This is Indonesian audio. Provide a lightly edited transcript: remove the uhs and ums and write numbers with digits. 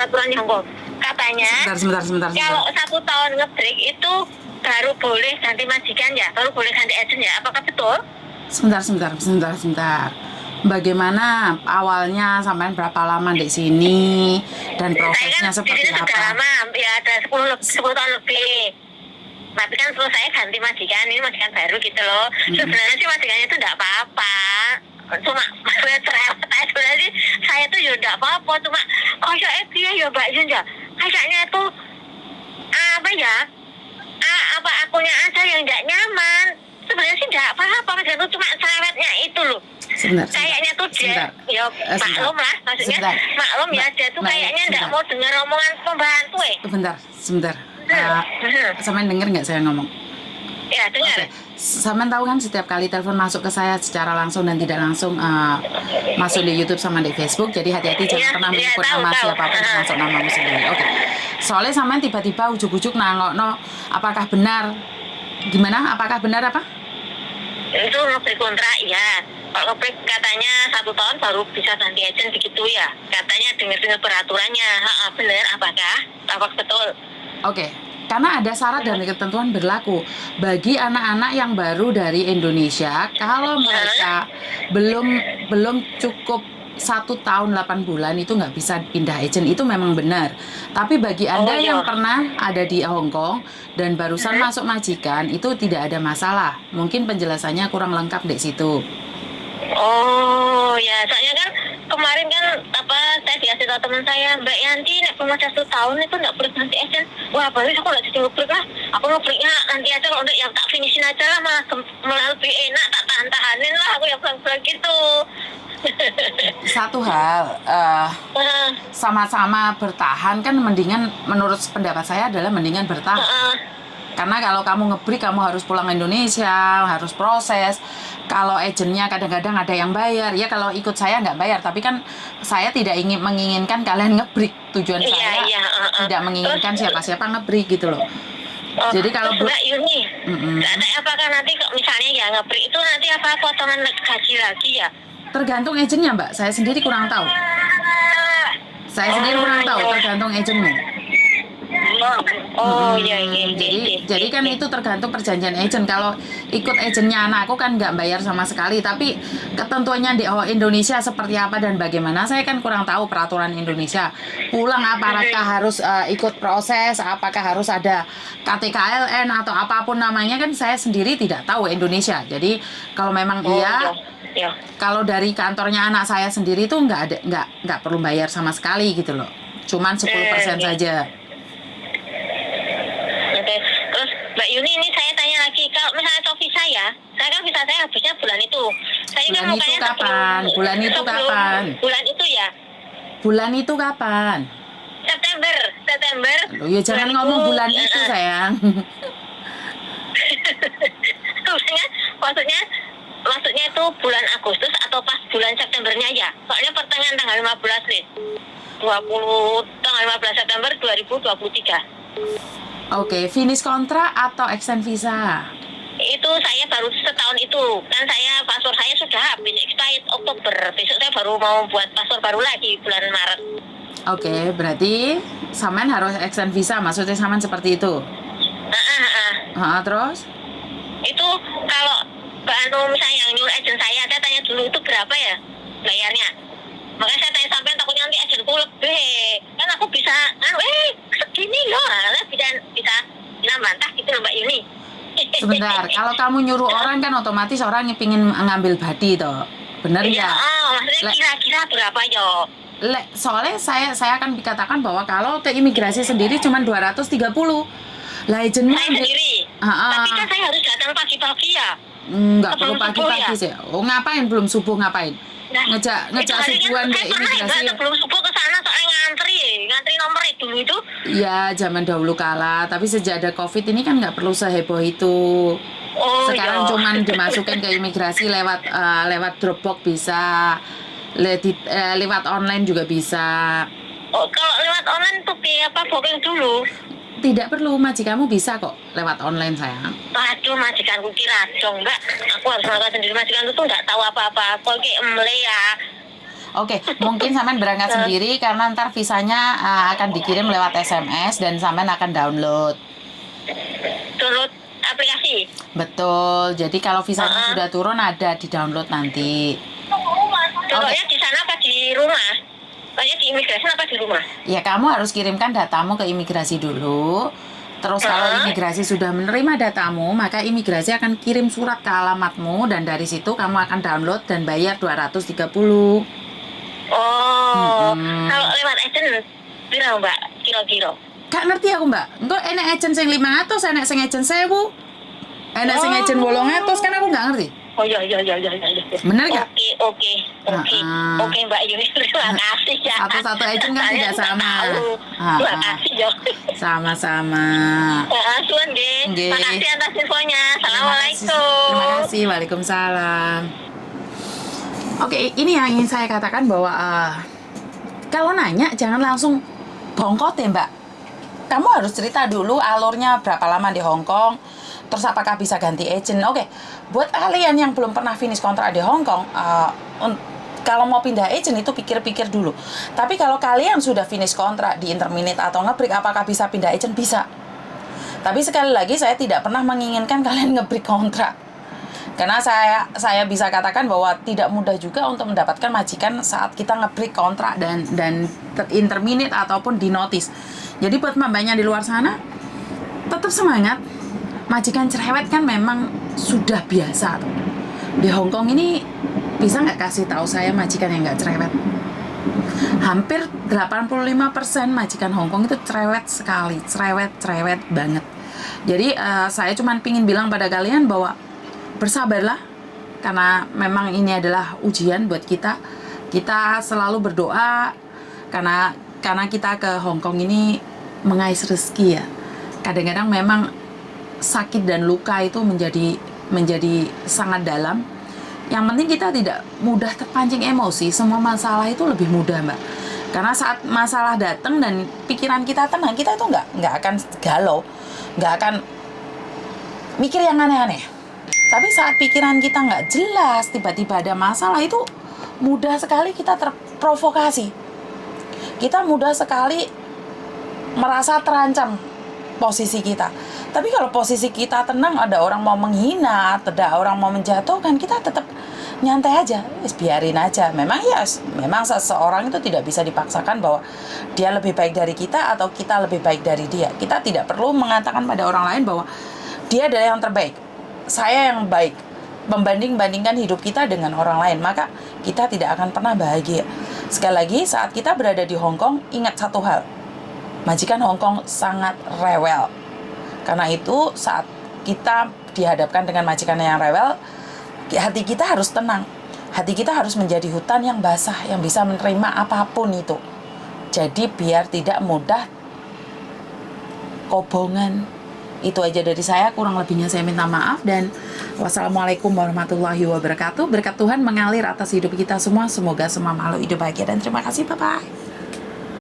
peraturan Hongkong. Katanya Sebentar. kalau 1 tahun nge-break itu baru boleh ganti majikan ya, baru boleh ganti agent ya. Apakah betul? Sebentar. Bagaimana awalnya sampai berapa lama di sini dan prosesnya Saya kan di seperti sini sudah apa? lama, ya ada 10 tahun lebih. Tapi kan terus saya ganti majikan, ini majikan baru gitu loh. Sebenarnya sih majikannya itu enggak apa-apa. Cuma maksudnya cerewet aja sebenarnya sih saya tuh ya enggak apa-apa, cuma kayaknya dia ya Mbak Yun ya. Kayaknya tuh apa ya? Apa akunya aja yang enggak nyaman. Sebenarnya sih enggak apa-apa, maksudnya cuma cerewetnya itu loh. Sebentar. Kayaknya tuh dia ya maklum lah, maksudnya maklum ya dia tuh kayaknya enggak mau dengar omongan pembantu Sebentar. Sampean denger nggak saya ngomong? Ya dengar. Sampean tahu kan setiap kali telepon masuk ke saya secara langsung dan tidak langsung masuk di YouTube sama di Facebook, jadi hati-hati jangan pernah menyebut nama siapapun termasuk namamu sendiri. Oke. Soalnya sampean tiba-tiba ujuk-ujuk nangokno apakah benar gimana? Apakah benar apa? Itu ngebreak kontrak ya. Kalau ngebreak katanya 1 tahun baru bisa ganti agent begitu ya. Katanya dengar peraturannya. Benar apakah betul? Oke, karena ada syarat dan ketentuan berlaku bagi anak-anak yang baru dari Indonesia. Kalau mereka belum cukup 1 tahun 8 bulan itu nggak bisa pindah agent, itu memang benar. Tapi bagi Anda yang pernah ada di Hong Kong dan barusan masuk majikan itu tidak ada masalah. Mungkin penjelasannya kurang lengkap di situ. Oh ya, soalnya kan kemarin kan saya dikasih tahu teman saya, Mbak Yanti nek cuma 1 tahun itu nggak boleh ganti agent. Wah bagus, aku nggak jadi ngebreak lah. Aku ngebreaknya nanti aja, kalau udah yang tak finishin aja lah, malah lebih enak, tak tahan-tahanin lah aku yang bilang gitu. Satu hal, sama-sama bertahan kan mendingan, menurut pendapat saya adalah mendingan bertahan. Karena kalau kamu ngebreak, kamu harus pulang Indonesia, harus proses. Kalau agentnya kadang-kadang ada yang bayar, ya kalau ikut saya nggak bayar, tapi kan saya tidak menginginkan kalian ngebreak. Tujuan saya tidak menginginkan siapa-siapa ngebreak gitu loh. Jadi kalau Mbak Yuni, apakah nanti misalnya ya ngebreak itu nanti apa potongan gaji lagi ya? Tergantung agentnya Mbak, saya sendiri kurang tahu. Tergantung agentnya. Jadi kan itu tergantung perjanjian agent. Kalau ikut agentnya anakku kan nggak bayar sama sekali, tapi ketentuannya di Indonesia seperti apa dan bagaimana saya kan kurang tahu peraturan Indonesia. Pulang apakah harus ikut proses, apakah harus ada KTKLN atau apapun namanya, kan saya sendiri tidak tahu Indonesia. Jadi kalau memang kalau dari kantornya anak saya sendiri itu nggak perlu bayar sama sekali gitu loh. Cuman 10% saja. Terus Mbak Yuni, ini saya tanya lagi, kalau misalnya itu visa ya, saya kan visa saya habisnya bulan itu. Saya bulan kan itu kapan? Bulan itu kapan? Bulan itu ya. Bulan itu kapan? September. Loh, ya jangan ngomong bulan itu sayang. Maksudnya itu bulan Agustus atau pas bulan Septembernya ya? Soalnya pertengahan tanggal 15 nih. 20 tanggal 15 September 2023. Oke, finish kontrak atau extend visa? Itu saya baru setahun itu. Kan saya paspor saya sudah habis expired Oktober. Besok saya baru mau buat paspor baru lagi bulan Maret. Oke, berarti Saman harus extend visa, maksudnya Saman seperti itu? Terus? Itu kalau misalnya yang nyuruh agent saya tanya dulu itu berapa ya bayarnya. Makanya saya tanya sampai takutnya nanti agentku lebih. Kan aku bisa, segini loh, bisa bantah gitu loh Mbak Yuni. Sebentar, kalau kamu nyuruh orang kan otomatis orang yang pingin ngambil badi toh, bener ya? Maksudnya kira-kira berapa yo? Soalnya saya akan dikatakan bahwa kalau ke imigrasi sendiri cuma 230. Lah agentnya saya sendiri. Tapi kan saya harus datang pagi-pagi ya. Nggak perlu pagi-pagi sih. Oh, ngapain belum subuh ngapain? Ngejak subuhan ke imigrasi. Belum subuh ke sana soalnya ngantri nomor dulu itu. Iya, zaman dahulu kala. Tapi sejak ada COVID ini kan nggak perlu seheboh itu. Sekarang cuman dimasukin ke imigrasi lewat Dropbox bisa, lewat online juga bisa. Kalau lewat online tuh apa booking dulu? Tidak perlu, majikanmu bisa kok lewat online sayang. Aduh, majikanku kira dong Mbak. Aku harus melakukan sendiri, majikanku tuh nggak tahu apa-apa. Kok kayak emle ya. Oke, mungkin sampean berangkat sendiri karena ntar visanya akan dikirim lewat SMS dan sampean akan download. Download aplikasi. Betul. Jadi kalau visanya sudah turun ada di download nanti. Downloadnya di sana apa di rumah? Soalnya di imigrasi apa di rumah? Ya kamu harus kirimkan datamu ke imigrasi dulu. Terus kalau imigrasi sudah menerima datamu, maka imigrasi akan kirim surat ke alamatmu dan dari situ kamu akan download dan bayar 230. Oh, kalau lewat agent berapa Mbak? Kira-kira? Gak ngerti aku Mbak. Engko enek agent sing 500, enek sing agent 1000. Enek sing agent 800 kan aku gak ngerti. Oh iya. Bener gak? Oke. Oke Mbak Yuni, terima kasih ya. Satu-satu agent kan tidak sama. Terima kasih ya. Sama-sama. Suan nggih. Nggih. Makasih atas infonya. Terima Assalamualaikum. kasih. Waalaikumsalam. Oke, ini yang ingin saya katakan bahwa kalau nanya jangan langsung bongkot ya Mbak. Kamu harus cerita dulu alurnya berapa lama di Hong Kong, terus apakah bisa ganti agent. Oke, buat kalian yang belum pernah finish kontrak di Hong Kong, kalau mau pindah agent itu pikir-pikir dulu. Tapi kalau kalian sudah finish kontrak di interminate atau ngebreak, apakah bisa pindah agent? Bisa. Tapi sekali lagi saya tidak pernah menginginkan kalian ngebreak kontrak. Karena saya bisa katakan bahwa tidak mudah juga untuk mendapatkan majikan saat kita ngebreak kontrak dan interminate ataupun di notice. Jadi buat mbaknya di luar sana, tetap semangat. Majikan cerewet kan memang sudah biasa. Di Hong Kong ini bisa nggak kasih tahu saya majikan yang nggak cerewet? Hampir 85% majikan Hong Kong itu cerewet sekali, cerewet banget. Jadi saya cuma pingin bilang pada kalian bahwa bersabarlah, karena memang ini adalah ujian buat kita. Kita selalu berdoa karena kita ke Hong Kong ini mengais rezeki ya. Kadang-kadang memang sakit dan luka itu menjadi sangat dalam. Yang penting kita tidak mudah terpancing emosi. Semua masalah itu lebih mudah Mbak. Karena saat masalah datang dan pikiran kita tenang, kita itu nggak akan galau, nggak akan mikir yang aneh-aneh. Tapi saat pikiran kita nggak jelas, tiba-tiba ada masalah, itu mudah sekali kita terprovokasi. Kita mudah sekali merasa terancam posisi kita. Tapi kalau posisi kita tenang, ada orang mau menghina, ada orang mau menjatuhkan, kita tetap nyantai aja, biarin aja. Memang seseorang itu tidak bisa dipaksakan bahwa dia lebih baik dari kita atau kita lebih baik dari dia. Kita tidak perlu mengatakan pada orang lain bahwa dia adalah yang terbaik, saya yang baik, membanding-bandingkan hidup kita dengan orang lain, maka kita tidak akan pernah bahagia. Sekali lagi, saat kita berada di Hong Kong, ingat satu hal, majikan Hong Kong sangat rewel. Karena itu saat kita dihadapkan dengan majikan yang rewel, hati kita harus tenang. Hati kita harus menjadi hutan yang basah, yang bisa menerima apapun itu. Jadi biar tidak mudah kobongan. Itu aja dari saya, kurang lebihnya saya minta maaf, dan wassalamualaikum warahmatullahi wabarakatuh. Berkat Tuhan mengalir atas hidup kita semua. Semoga semua makhluk hidup bahagia dan terima kasih. Bye-bye.